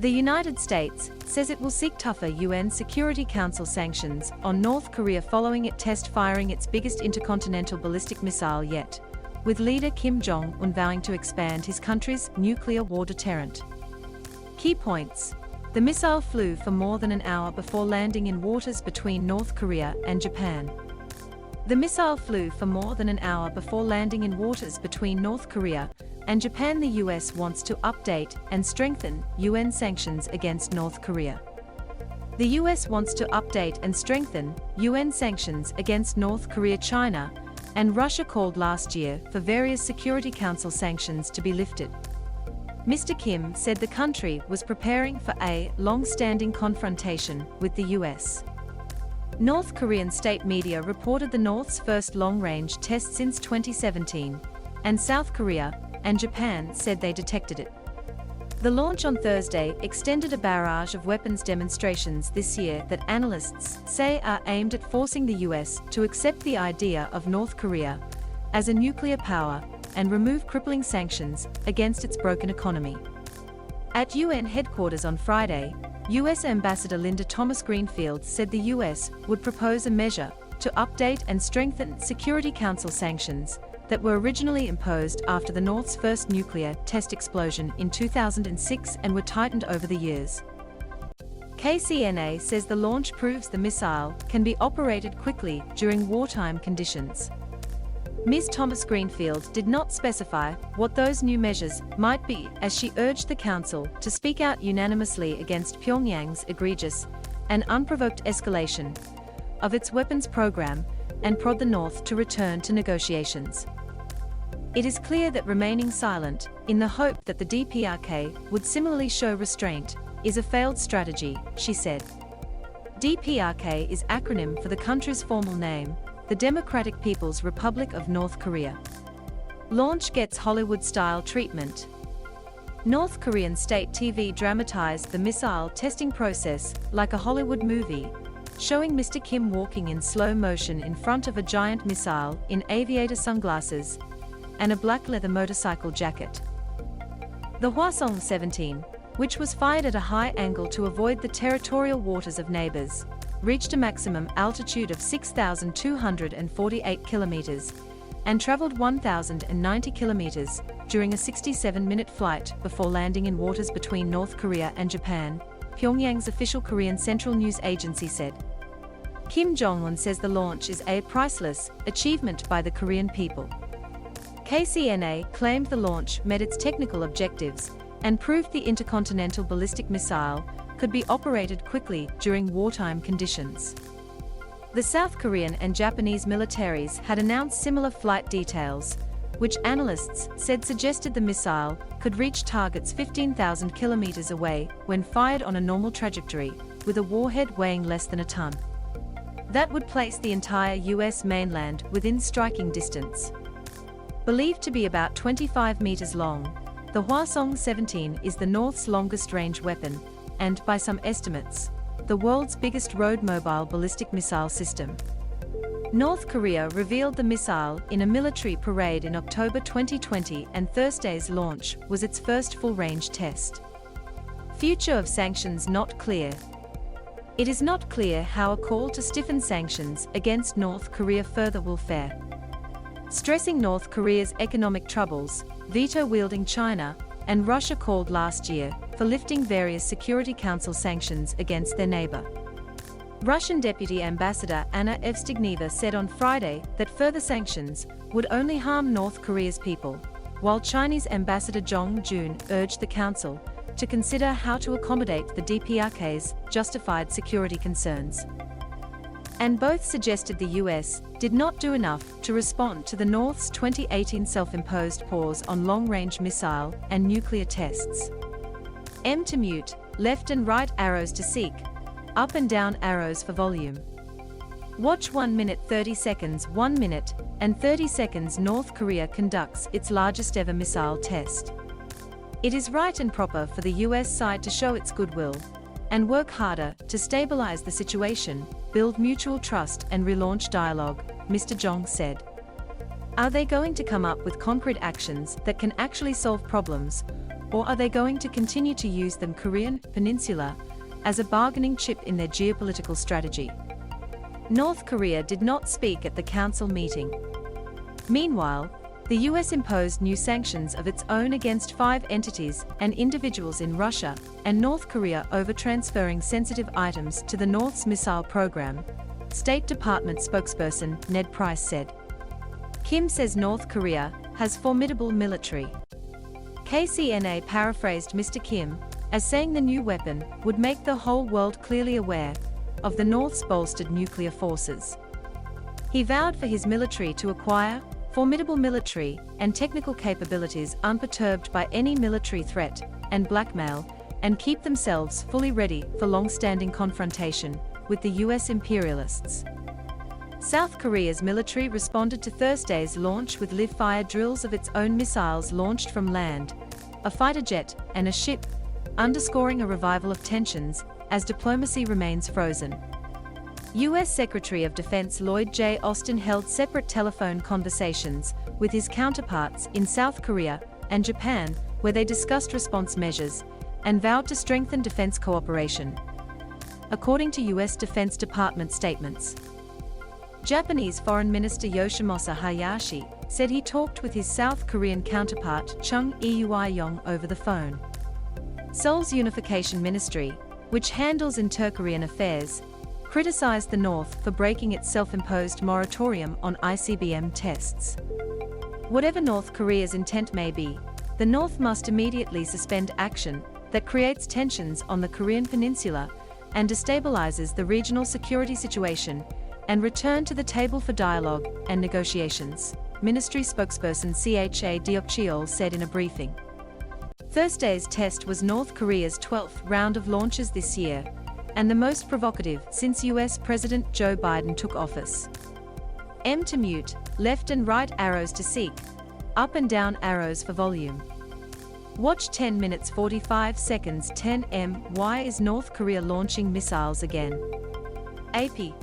The United States says it will seek tougher UN Security Council sanctions on North Korea following it test firing its biggest intercontinental ballistic missile yet, with leader Kim Jong Un vowing to expand his country's nuclear war deterrent. Key points. The missile flew for more than an hour before landing in waters between North Korea and Japan. The missile flew for more than an hour before landing in waters between North Korea and Japan. The US wants to update and strengthen UN sanctions against North Korea. The US wants to update and strengthen UN sanctions against North Korea. China and Russia called last year for various Security Council sanctions to be lifted. Mr. Kim said the country was preparing for a long-standing confrontation with the US. North Korean state media reported the North's first long-range test since 2017, and South Korea and Japan said they detected it. The launch on Thursday extended a barrage of weapons demonstrations this year that analysts say are aimed at forcing the US to accept the idea of North Korea as a nuclear power and remove crippling sanctions against its broken economy. At UN headquarters on Friday, US Ambassador Linda Thomas-Greenfield said the US would propose a measure to update and strengthen Security Council sanctions that were originally imposed after the North's first nuclear test explosion in 2006 and were tightened over the years. KCNA says the launch proves the missile can be operated quickly during wartime conditions. Ms. Thomas-Greenfield did not specify what those new measures might be, as she urged the Council to speak out unanimously against Pyongyang's egregious and unprovoked escalation of its weapons program and prod the North to return to negotiations. It is clear that remaining silent, in the hope that the DPRK would similarly show restraint, is a failed strategy, she said. DPRK is acronym for the country's formal name, the Democratic People's Republic of North Korea. Launch gets Hollywood-style treatment. North Korean state TV dramatized the missile testing process like a Hollywood movie, showing Mr. Kim walking in slow motion in front of a giant missile in aviator sunglasses and a black leather motorcycle jacket. The Hwasong-17, which was fired at a high angle to avoid the territorial waters of neighbors, reached a maximum altitude of 6,248 kilometers and traveled 1,090 kilometers during a 67-minute flight before landing in waters between North Korea and Japan, Pyongyang's official Korean Central News Agency said. Kim Jong Un says the launch is a priceless achievement by the Korean people. KCNA claimed the launch met its technical objectives and proved the intercontinental ballistic missile could be operated quickly during wartime conditions. The South Korean and Japanese militaries had announced similar flight details, which analysts said suggested the missile could reach targets 15,000 kilometers away when fired on a normal trajectory, with a warhead weighing less than a ton. That would place the entire US mainland within striking distance. Believed to be about 25 meters long, the Hwasong-17 is the North's longest-range weapon, and, by some estimates, the world's biggest road-mobile ballistic missile system. North Korea revealed the missile in a military parade in October 2020, and Thursday's launch was its first full-range test. Future of sanctions not clear. It is not clear how a call to stiffen sanctions against North Korea further will fare. Stressing North Korea's economic troubles, veto-wielding China and Russia called last year for lifting various Security Council sanctions against their neighbor. Russian Deputy Ambassador Anna Evstigneva said on Friday that further sanctions would only harm North Korea's people, while Chinese Ambassador Zhong Jun urged the Council to consider how to accommodate the DPRK's justified security concerns. And both suggested the US did not do enough to respond to the North's 2018 self-imposed pause on long-range missile and nuclear tests. M to mute, left and right arrows to seek, up and down arrows for volume. Watch 1 minute 30 seconds. 1 minute and 30 seconds. North Korea conducts its largest ever missile test. It is right and proper for the US side to show its goodwill and work harder to stabilize the situation, build mutual trust and relaunch dialogue, Mr. Jong said. Are they going to come up with concrete actions that can actually solve problems, or are they going to continue to use the Korean Peninsula as a bargaining chip in their geopolitical strategy? North Korea did not speak at the council meeting. Meanwhile, the US imposed new sanctions of its own against 5 entities and individuals in Russia and North Korea over transferring sensitive items to the North's missile program, State Department spokesperson Ned Price said. Kim says North Korea has formidable military. KCNA paraphrased Mr. Kim as saying the new weapon would make the whole world clearly aware of the North's bolstered nuclear forces. He vowed for his military to acquire formidable military and technical capabilities unperturbed by any military threat and blackmail, and keep themselves fully ready for long-standing confrontation with the US imperialists. South Korea's military responded to Thursday's launch with live-fire drills of its own missiles launched from land, a fighter jet, and a ship, underscoring a revival of tensions as diplomacy remains frozen. U.S. Secretary of Defense Lloyd J. Austin held separate telephone conversations with his counterparts in South Korea and Japan, where they discussed response measures and vowed to strengthen defense cooperation, according to U.S. Defense Department statements. Japanese Foreign Minister Yoshimasa Hayashi said he talked with his South Korean counterpart Chung Eui-yong over the phone. Seoul's Unification Ministry, which handles inter-Korean affairs, criticized the North for breaking its self-imposed moratorium on ICBM tests. Whatever North Korea's intent may be, the North must immediately suspend action that creates tensions on the Korean peninsula and destabilizes the regional security situation, and return to the table for dialogue and negotiations, ministry spokesperson Cha Deok-cheol said in a briefing. Thursday's test was North Korea's 12th round of launches this year, and the most provocative since US President Joe Biden took office. M to mute, left and right arrows to seek, up and down arrows for volume. Watch 10 minutes 45 seconds 10 m. Why is North Korea launching missiles again? AP